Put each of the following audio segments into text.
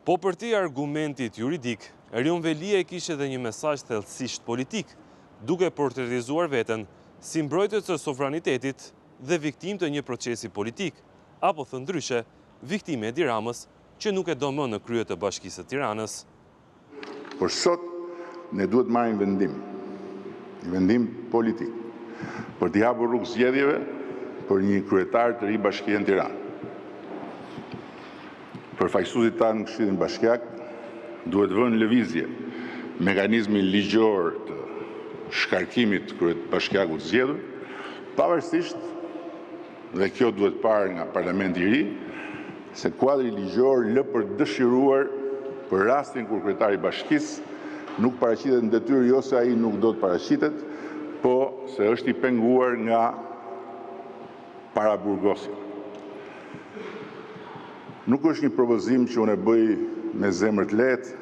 Po për ti argumentit juridik, Erion Velia kishte edhe një mesazh thellësisht politik, duke portretizuar veten si mbrojtës së sovranitetit dhe viktimë të një procesi politik, apo thënë ndryshe, viktime e Edi Ramës që nuk e do më në krye të Bashkisë së Tiranës. Por sot ne duhet marrim vendim politik, për t'i hapur rrugë zgjedhjeve për një kryetar të ri bashkie në Tiranë. Përfaqësuesit tanë në Këshillin Bashkiak duhet vënë në lëvizje mekanizmi ligjor të shkarkimit të bashkiakut zgjedhur, pavarësisht, dhe kjo duhet parë nga Parlamenti i ri, se kuadri ligjor lë për dëshiruar për rastin kur kryetari i bashkisë nuk paraqitet në detyrë, jo se ai nuk do të paraqitet, po se është i penguar nga paraburgosja. Nuk është një propozim që unë e bëj me zemër të lehtë,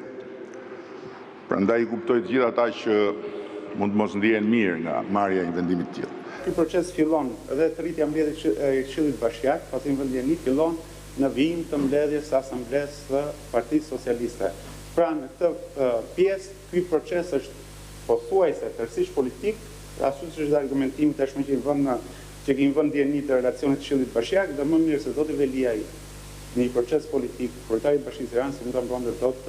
prandaj i kuptoj të gjithë ata që mund të mos ndihen mirë nga marrja e një vendimi të tillë. Ky proces fillon dhe rritja mbledhjes e Këshillit Bashkiak, pasi vendjeni fillon në vijim të mbledhjes së Asamblesë së Partisë Socialiste. Pra në këtë pjesë, ky proces është pothuajse tërësisht politik, ashtu siç është argumentimi tashmë që kemi vënë ndjeni të relacionit të Këshillit Bashkiak, dhe më mirë se zoti Velia në një proces politik, kryetari i Bashkisë së Tiranës nuk ta mbronte dot,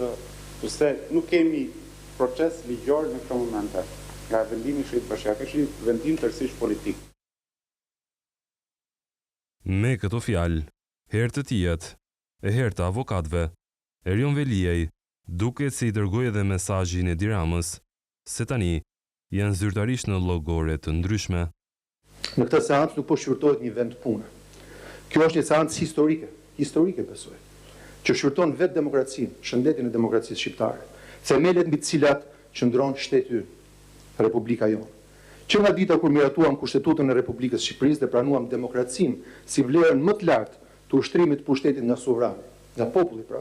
sepse nuk kemi proces ligjor në këtë moment. Nga vendimi i Këshillit Bashkiak është një vendim tërësisht politik. Me këto fjalë, herë të tijat e herë të avokatëve, Erion Veliaj duket se i dërgoi edhe mesazhin e Edi Ramës se tani janë zyrtarisht në llogore të ndryshme. Në këtë seancë nuk po shqyrtohet një vend pune. Kjo është një seancë historike besoj, që shqyrton vetë demokracinë, shëndetin e demokracisë shqiptare, themelet mbi të cilat qëndron shteti ynë, Republika jonë. Që nga dita kur miratuam Kushtetutën e Republikës Shqipërisë dhe pranuam demokracinë si vlerën më të lartë të ushtrimit të pushtetit nga sovrani, nga populli pra,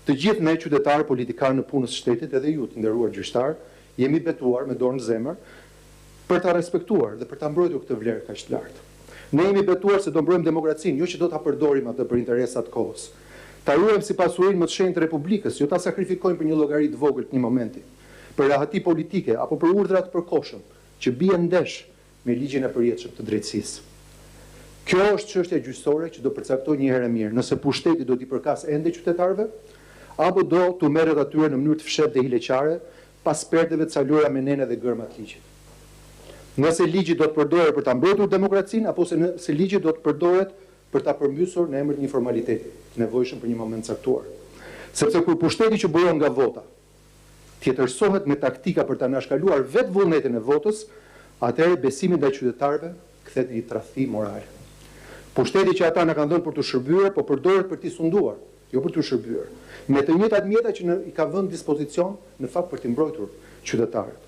të gjithë ne qytetarë politikanë në punës së shtetit, edhe ju të nderuar gjyqtar, jemi betuar me dorë në zemër për ta respektuar dhe për ta mbrojtur këtë vlerë kaq të lartë. Ne jemi betuar se do mbrojmë demokracinë, jo që do ta përdorim atë për interesat të kohës. Ta ruajmë si pasurinë më të shenjtë të Republikës, jo ta sakrifikojmë për një llogari të vogël të një momenti, për rahati politike apo për urdhra të përkohshëm që bien ndesh me ligjin e përjetshëm të drejtësisë. Kjo është çështja gjyqësore që do përcaktojë një herë mirë nëse pushteti do t'i përkas ende qytetarëve apo do t'u merret atyre në mënyrë të fshehtë dhe hileqare pas perdeve të calura me nene dhe gërma të ligjit. Nëse ligji do të përdoret për ta mbrojtur demokracinë apo se ligji do të përdoret për ta përmbysur në emër të një formaliteti të nevojshëm për një moment caktuar. Sepse kur pushteti që buron nga vota tjetërsohet me taktika për ta anashkaluar vetë vullnetin e votës, atëherë besimi ndaj qytetarëve kthehet në një tradhti morale. Pushteti që ata na kanë dhënë për të shërbyer, po përdoret për t'i sunduar, jo për të shërbyer. Me të njëjtat mjeta që i ka vënë dispozicion në fakt për t'i mbrojtur qytetarët.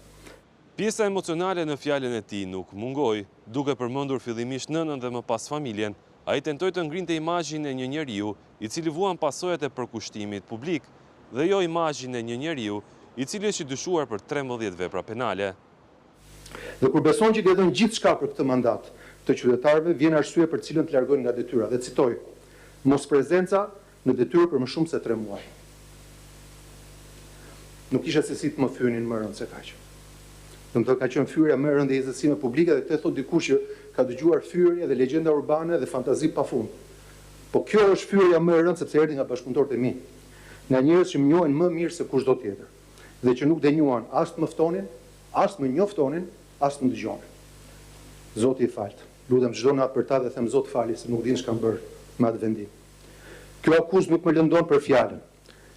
Pjesa emocionale në fjalën e tij nuk mungoi, duke përmendur fillimisht nënën dhe më pas familjen. Ai tentoi të ngrinte imazhin e një njeriu i cili vuan pasojat e përkushtimit publik dhe jo imazhin e një njeriu i cili është i dyshuar për 13 vepra penale. Dhe kur beson që ka dhënë gjithçka për këtë mandat të qytetarëve, vjen arsye për cilën të largohen nga detyra. Dhe citoj: mos prezenca në detyrë për më shumë se 3 muaj. Nuk isha se si të më fyenin më rënd se kaq. Domethënë ka qenë fyerja më e rëndë e jetësimit publik dhe këtë thot dikush që ka dëgjuar fyerje dhe legjenda urbane dhe fantazi pafund. Po kjo është fyerja më e rëndë sepse erdhi nga bashkëpunëtorët e mi. Nga njerëz që më njohin më mirë se kushdo tjetër dhe që nuk denjuan as të më ftonin, as të më njoftonin, as të më dëgjonin. Zoti i falt. Lutem çdo natë për ta dhe them Zot fali se nuk din ç'kam bërë me atë vendim. Kjo akuzë nuk më lëndon për fjalën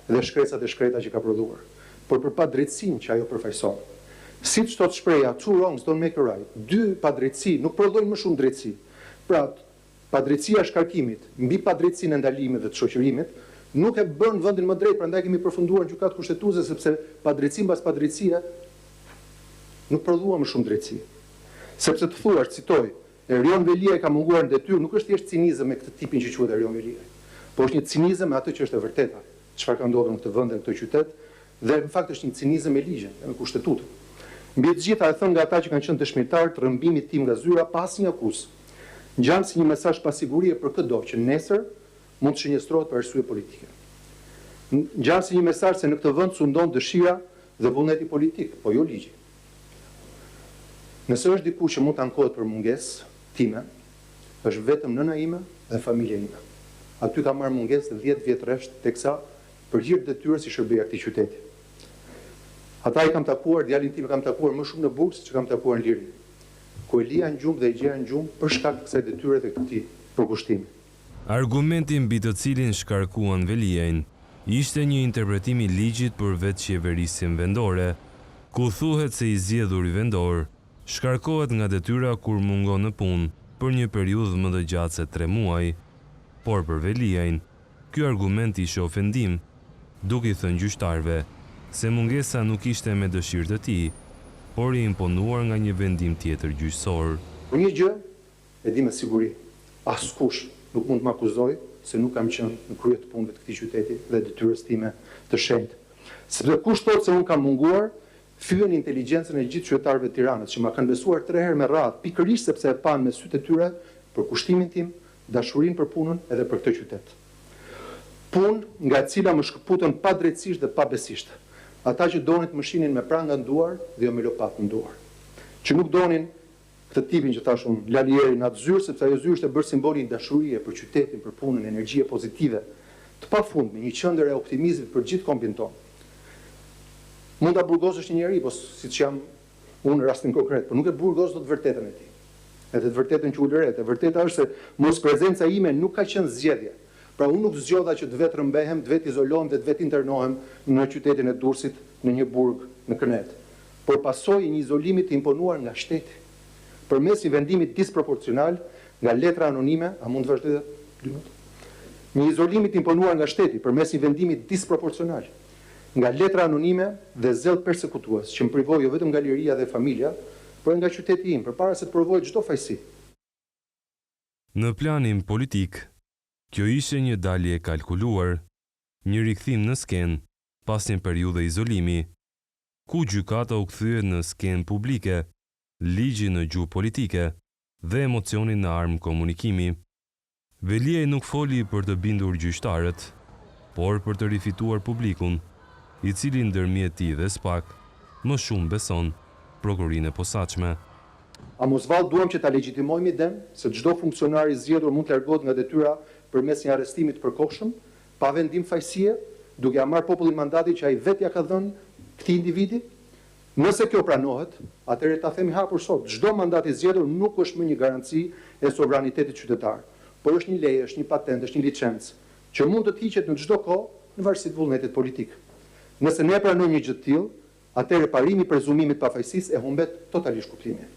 dhe shkresat e shkreta që ka prodhuar, por për padrejtësinë që ajo përfaqëson. Siç thot shpreha, two wrongs don't make a right. 2 padrejtësi nuk prodhojnë më shumë drejtësi. Pra, padrejtësia e shkarkimit mbi padrejtësinë e ndalimit dhe të shoqërimit nuk e bën vendin më drejt, prandaj kemi përfunduar në gjykatë kushtetuese sepse padrejtësi mbas padrejtësie nuk prodhuan më shumë drejtësi. Sepse të thuash, citoj, Erion Velia ka munguar në detyrë, nuk është thjesht cinizëm me këtë tipin që quhet Erion Velia, por është një cinizëm me atë që është e vërteta, çfarë ka ndodhur në këtë vend dhe në këtë qytet, dhe në fakt është një cinizëm me ligjin, me kushtetutën. Mbi të gjitha e thënë nga ata që kanë qenë dëshmitar të rrëmbimit tim nga zyra pas një akuzë. Ngjan si një mesazh pasigurie për çdo që nesër mund të shënjestrohet për arsye politike. Ngjan si një mesazh se në këtë vend sundon dëshira dhe vullneti politik, po jo ligji. Nëse është diku që mund të ankohet për mungesë time, është vetëm nëna ime dhe familja ime. Aty ka marrë mungesë 10 vjet rresht, teksa përgjigj detyrës si shërbej këtij qyteti. Ata i kam takuar, djalin tim e kam takuar më shumë në Burg se që kam takuar në Liri. Ku e lija në gjumë dhe i gjeja në gjumë për shkak të kësaj detyre dhe këtij përkushtimi. Argumenti mbi të cilin shkarkuan Veliajin ishte një interpretim i ligjit për vetë qeverisin vendore, ku thuhet se i zgjedhuri vendor shkarkohet nga detyra kur mungon në punë për një periudhë më të gjatë se 3 muaj, por për Veliajin ky argument ishte ofendim, duke i thënë gjyqtarëve se mungesa nuk ishte me dëshirë të tij, por i imponuar nga një vendim tjetër gjyqësor. Por një gjë e di me siguri, askush nuk mund të më akuzojë se nuk kam qenë në krye të punëve të këtij qyteti dhe detyrës time të shenjtë. Sepse kush thotë se unë kam munguar, fyen inteligjencën e gjithë qytetarëve të Tiranës që ma kanë besuar 3 herë me radhë, pikërisht sepse e pan me sytë e tyre për kushtimin tim, dashurinë për punën edhe për këtë qytet. Punë nga e cila më shkëputën pa drejtësisht dhe pa besisht. Ata që donin të më shinin me pranga në duar dhe jo me lopatë në duar. Që nuk donin këtë tipin që thash unë, Lalieri në atë zyrë, sepse ajo zyrë është e bërë simbolin dashurie për qytetin, për punën, energjie pozitive, të pafundme, një qendër e optimizmit për gjithë kombin tonë. Mund ta burgosësh një njerëz, po siç jam unë në rastin konkret, por nuk e burgos dot vërtetën e tij. Edhe të vërtetën që ulëret, e vërteta është se mos prezenca ime nuk ka qenë zgjedhje. Pra unë nuk zgjodha që të vetë rëmbehem, të vetë izolohem dhe të vetë internohem në qytetin e Durrësit, në një burg në Kënet, por pasojë një izolimi të imponuar nga shteti, përmes një vendimi disproporcional nga letra anonime, a mund të vazhdoj 2 minuta? Një izolimi të imponuar nga shteti përmes një vendimi disproporcional nga letra anonime dhe zell persekutues që më privoi jo vetëm nga liria dhe familja, por nga qyteti im, përpara se të provoj çdo fajsi. Në planin politik, kjo ishte një dalje e kalkuluar, një rikthim në skenë pas një periudhe izolimi, ku gjykata u kthye në skenë publike, ligji në gjuhë politike dhe emocionin në armë komunikimi. Veliaj nuk foli për të bindur gjyqtarët, por për të rifituar publikun, i cili ndërmjet tij dhe SPAK më shumë beson prokurinë e posaçme. A mos vallë duam që ta legjitimojmë idem se çdo funksionar i zgjedhur mund të largohet nga detyra përmes një arrestimi të përkohshëm, pa vendim fajësie, duke ja marrë popullin mandatin që ai vetë ja ka dhënë këtij individi? Nëse kjo pranohet, atëherë ta themi hapur sot, çdo mandat i zgjedhur nuk është më një garanci e sovranitetit qytetar, por është një leje, është një patent, është një licencë që mund të hiqet në çdo kohë në varësi të vullnetit politik. Nëse ne pranojmë një gjë të tillë, atëherë parimi i prezumimit të pafajësisë e humbet totalisht kuptimin.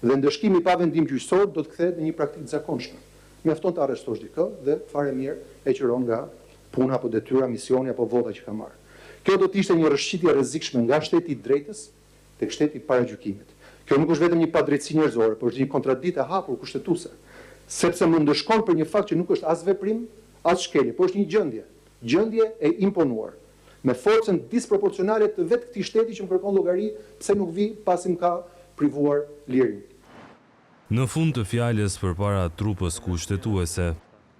Dhe ndëshkimi pa vendim gjyqësor do të kthehet në një praktikë të zakonshme. Mjafton të arrestosh dikë dhe fare mirë e qiron nga puna apo detyra, misioni apo vota që ka marrë. Kjo do të ishte një rrëshqitje rrezikshme nga shteti i drejtës tek shteti i paragjykimit. Kjo nuk është vetëm një padrejtësi njerëzore, por është një kontradiktë e hapur kushtetuese, sepse më ndëshkon për një fakt që nuk është as veprim, as shkelje, por është një gjendje e imponuar, me forcën disproporcionale të vetë këtij shteti që më kërkon llogari pse nuk vi pasi më ka privuar lirin. Në fund të fjalës përpara trupës kushtetuese,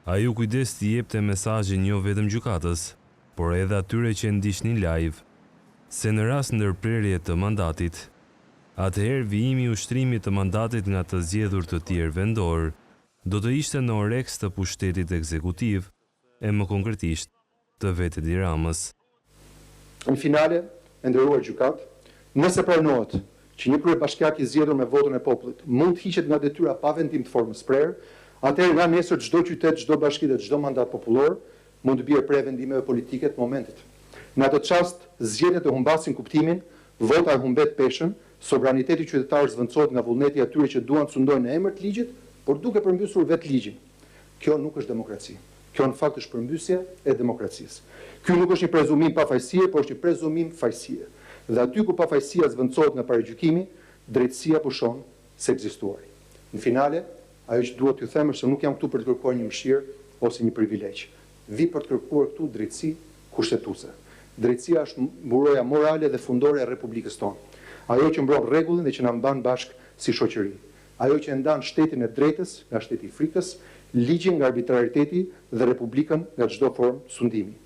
ai u kujdes të jepte mesazhin jo vetëm gjykatës, por edhe atyre që ndiqnin live, se në rast ndërprerje të mandatit, atëherë vijimi i ushtrimit të mandatit nga të zgjedhur të tjerë vendor do të ishte në oreks të pushtetit ekzekutiv e më konkretisht të vetit i Ramës. Në finale, e nderuar gjykat, nëse pranohet që një kryebashkiak i zgjedhur me votën e popullit mund të hiqet nga detyra pa vendim të formës prerë, atëherë nga nesër çdo qytet, çdo bashki dhe çdo mandat popullor mund të bjerë prej vendimeve politike të momentit. Në atë çast, zgjedhjet e humbasin kuptimin, vota e humbet peshën, sovraniteti qytetar zvendçohet nga vullneti i atyre që duan të sundojnë në emër të ligjit, por duke përmbysur vetë ligjin. Kjo nuk është demokraci. Kjo në fakt është përmbysje e demokracisë. Ky nuk është një prezumim pafajësie, por është një prezumim fajësie. Dhe aty ku pafajësia zvendçohet nga paragjykimi, drejtësia pushon se ekzistuari. Në finale, ajo që duhet t'ju them është se nuk jam këtu për të kërkuar një mëshirë ose një privilegj. Vi për të kërkuar këtu drejtësi kushtetuese. Drejtësia është mburoja morale dhe fundore e Republikës tonë. Ajo që mbron rregullin dhe që na mban bashkë si shoqëri. Ajo që e ndan shtetin e drejtës nga shteti i frikës, ligjin nga arbitrariteti dhe Republikën nga çdo formë sundimi.